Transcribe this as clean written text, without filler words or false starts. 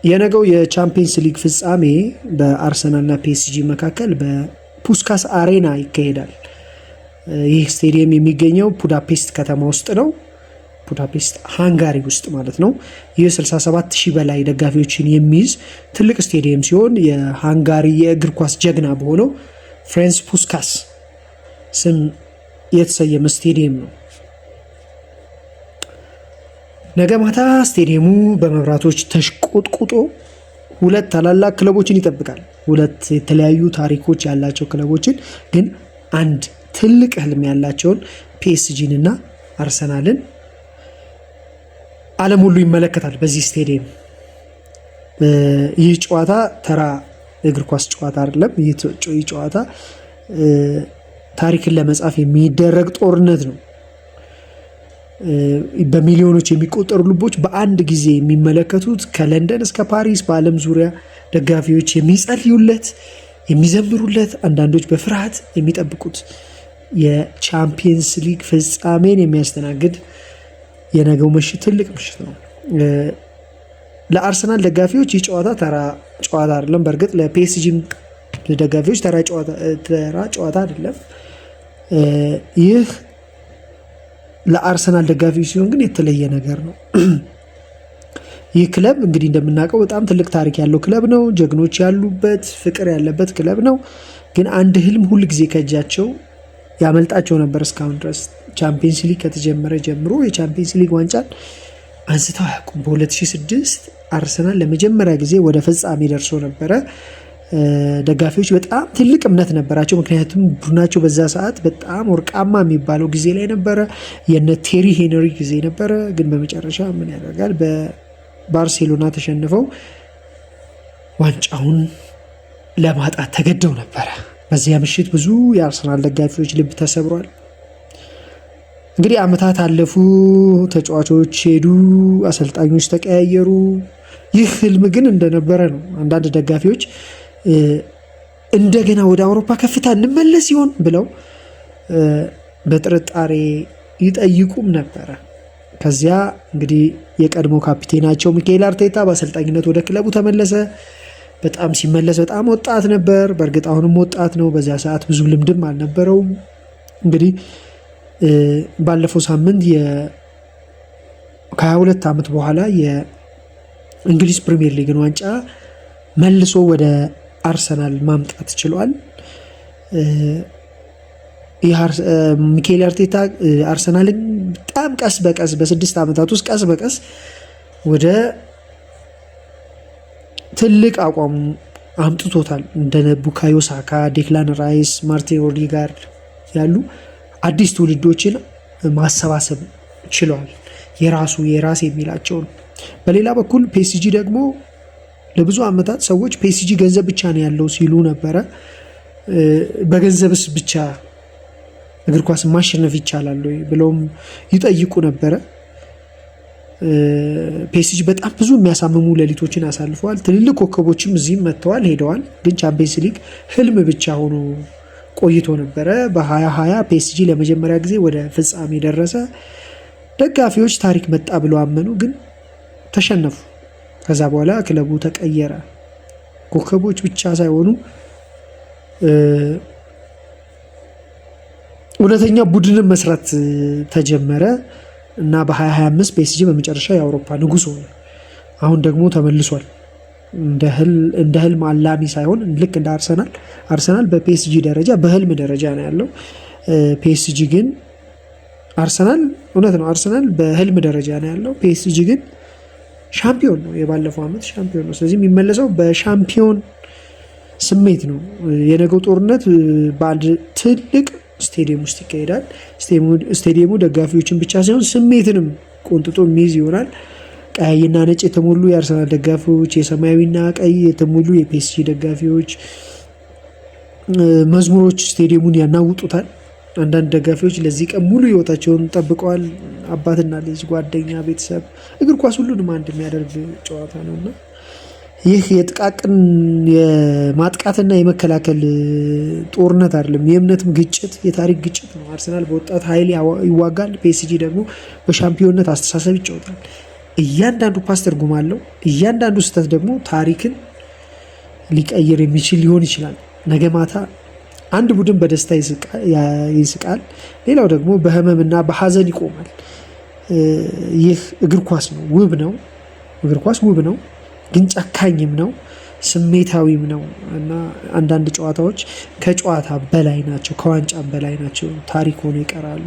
የነገው የቻምፒየንስ ሊግ ፍጻሜ በአርሰናልና ፒኤስጂ መካከል በፑስካስ አሬና ይካሄዳል። ይህ ስቴዲየም የሚገኘው ቡዳፔስት ከተማ ውስጥ ነው። ቡዳፔስት ሃንጋሪ ውስጥ ማለት ነው። ይህ 67,000 በላይ ደጋፊዎችን የሚይዝ ትልቅ ስቴዲየም ሲሆን የሃንጋሪ የእግር ኳስ ጀግና በሆነው ፍሬንስ ፑስካስ ስም የተሰየመ ስቴዲየም ነው። ነገ ማታ ስቴዲየሙ በመብራቶች ተሽቆጥቁጦ ሁለት ታላላቅ ክለቦችን ይጠብቃል። ሁለት የተለያዩ ታሪኮች ያላቸው ክለቦችን ግን አንድ ትልቅ ህልም ያላቸውን ፒኤስጂን እና አርሰናልን ዓለም ሁሉ ይመለከታል በዚህ ስቴዲየም። ይህ ጨዋታ ተራ እግር ኳስ ጨዋታ አይደለም። ይህ ጨዋታ ታሪክን ለመጻፍ የሚደረግ ጦርነት ነው። በሚሊዮኖች የሚቆጠሩ ልቦች በአንድ ጊዜ የሚመለከቱት ከለንደን እስከ ፓሪስ በዓለም ዙሪያ ደጋፊዎች የሚጸልዩለት፣ የሚዘምሩለት፣ አንዳንዶች በፍርሃት የሚጠብቁት የቻምፒየንስ ሊግ ፍጻሜን የሚያስተናግድ የነገው ምሽት ትልቅ ምሽት ነው። ለአርሰናል ደጋፊዎች ይህ ጨዋታ ተራ ጨዋታ አይደለም። በእርግጥ ለፒኤስጂ ደጋፊዎች ተራ ጨዋታ አይደለም። ይህ ለአርሰናል ደጋፊዎች ሲሆን ግን የተለየ ነገር ነው። ይህ ክለብ እንግዲህ እንደምናውቀው በጣም ትልቅ ታሪክ ያለው ክለብ ነው። ጀግኖች ያሉበት፣ ፍቅር ያለበት ክለብ ነው። ግን አንድ ህልም ሁል ጊዜ ከእጃቸው ያመልጣቸው ነበር እስካሁን ድረስ። ቻምፒየንስ ሊግ ከተጀመረ ጀምሮ የቻምፒየንስ ሊግ ዋንጫን አንስተው አያውቁም። በ2006 አርሰናል ለመጀመሪያ ጊዜ ወደ ፍጻሜ ደርሶ ነበረ። ደጋፊዎች በጣም ትልቅ እምነት ነበራቸው። ምክንያቱም ቡድናቸው በዛ ሰዓት በጣም ወርቃማ የሚባለው ጊዜ ላይ ነበረ። የነ ቴሪ ሄነሪ ጊዜ ነበረ። ግን በመጨረሻ ምን ያደርጋል በባርሴሎና ተሸንፈው ዋንጫውን ለማጣት ተገደው ነበረ። በዚያ ምሽት ብዙ የአርሰናል ደጋፊዎች ልብ ተሰብሯል። እንግዲህ ዓመታት አለፉ፣ ተጫዋቾች ሄዱ፣ አሰልጣኞች ተቀያየሩ። ይህ ህልም ግን እንደነበረ ነው። አንዳንድ ደጋፊዎች እንደገና ወደ አውሮፓ ከፍታ እንመለስ ይሆን ብለው በጥርጣሬ ይጠይቁም ነበረ። ከዚያ እንግዲህ የቀድሞ ካፒቴናቸው ሚካኤል አርቴታ በአሰልጣኝነት ወደ ክለቡ ተመለሰ። በጣም ሲመለስ በጣም ወጣት ነበር። በእርግጥ አሁንም ወጣት ነው። በዚያ ሰዓት ብዙ ልምድም አልነበረውም። እንግዲህ ባለፈው ሳምንት ከ22 ዓመት በኋላ የእንግሊዝ ፕሪሚየር ሊግን ዋንጫ መልሶ ወደ አርሰናል ማምጣት ችሏል። ሚካኤል አርቴታ አርሰናልን በጣም ቀስ በቀስ በ6 ዓመታት ውስጥ ቀስ በቀስ ወደ ትልቅ አቋም አምጥቶታል። እንደነ ቡካዮ ሳካ፣ ዴክላን ራይስ፣ ማርቲን ኦዴጋርድ ያሉ አዲስ ትውልዶችን ማሰባሰብ ችለዋል። የራስ የሚላቸውን። በሌላ በኩል ፒኤስጂ ደግሞ ለብዙ ዓመታት ሰዎች ፒኤስጂ ገንዘብ ብቻ ነው ያለው ሲሉ ነበረ። በገንዘብስ ብቻ እግር ኳስ ማሸነፍ ይቻላል ወይ ብለውም ይጠይቁ ነበረ። ፒኤስጂ በጣም ብዙ የሚያሳምሙ ሌሊቶችን አሳልፈዋል። ትልልቅ ኮከቦችም እዚህም መጥተዋል ሄደዋል። ግን ቻምፒየንስ ሊግ ህልም ብቻ ሆኖ ቆይቶ ነበረ። በ2020 ፒኤስጂ ለመጀመሪያ ጊዜ ወደ ፍጻሜ ደረሰ። ደጋፊዎች ታሪክ መጣ ብለው አመኑ፣ ግን ተሸነፉ። ከዛ በኋላ ክለቡ ተቀየረ። ኮከቦች ብቻ ሳይሆኑ እውነተኛ ቡድንን መስራት ተጀመረ እና በ2025 ፒኤስጂ በመጨረሻ የአውሮፓ ንጉስ ሆነ። አሁን ደግሞ ተመልሷል። እንደ ህልም አላሚ ሳይሆን ልክ እንደ አርሰናል በፒኤስጂ ደረጃ በህልም ደረጃ ነው ያለው። ፒኤስጂ ግን እውነት ነው፣ አርሰናል በህልም ደረጃ ነው ያለው። ፒኤስጂ ግን ሻምፒዮን ነው፣ የባለፈው ዓመት ሻምፒዮን ነው። ስለዚህ የሚመለሰው በሻምፒዮን ስሜት ነው። የነገው ጦርነት በአንድ ትልቅ ስቴዲየም ውስጥ ይካሄዳል። ስቴዲየሙ ደጋፊዎችን ብቻ ሳይሆን ስሜትንም ቆንጥጦ የሚይዝ ይሆናል። ቀይና ነጭ የተሞሉ የአርሰናል ደጋፊዎች፣ የሰማያዊና ቀይ የተሞሉ የፒኤስጂ ደጋፊዎች መዝሙሮች ስቴዲየሙን ያናውጡታል። አንዳንድ ደጋፊዎች ለዚህ ቀን ሙሉ ህይወታቸውን ጠብቀዋል። አባትና ልጅ፣ ጓደኛ፣ ቤተሰብ፣ እግር ኳስ ሁሉንም አንድ የሚያደርግ ጨዋታ ነውና ይህ የጥቃቅን የማጥቃትና የመከላከል ጦርነት አይደለም፣ የእምነትም ግጭት፣ የታሪክ ግጭት ነው። አርሰናል በወጣት ኃይል ይዋጋል፣ ፒኤስጂ ደግሞ በሻምፒዮንነት አስተሳሰብ ይጫወታል። እያንዳንዱ ፓስ ትርጉም አለው። እያንዳንዱ ስህተት ደግሞ ታሪክን ሊቀይር የሚችል ሊሆን ይችላል። ነገ ማታ አንድ ቡድን በደስታ ይስቃል፣ ሌላው ደግሞ በህመምና በሀዘን ይቆማል። ይህ እግር ኳስ ነው። ውብ ነው። እግር ኳስ ውብ ነው፣ ግን ጨካኝም ነው፣ ስሜታዊም ነው እና አንዳንድ ጨዋታዎች ከጨዋታ በላይ ናቸው፣ ከዋንጫ በላይ ናቸው። ታሪክ ሆነው ይቀራሉ።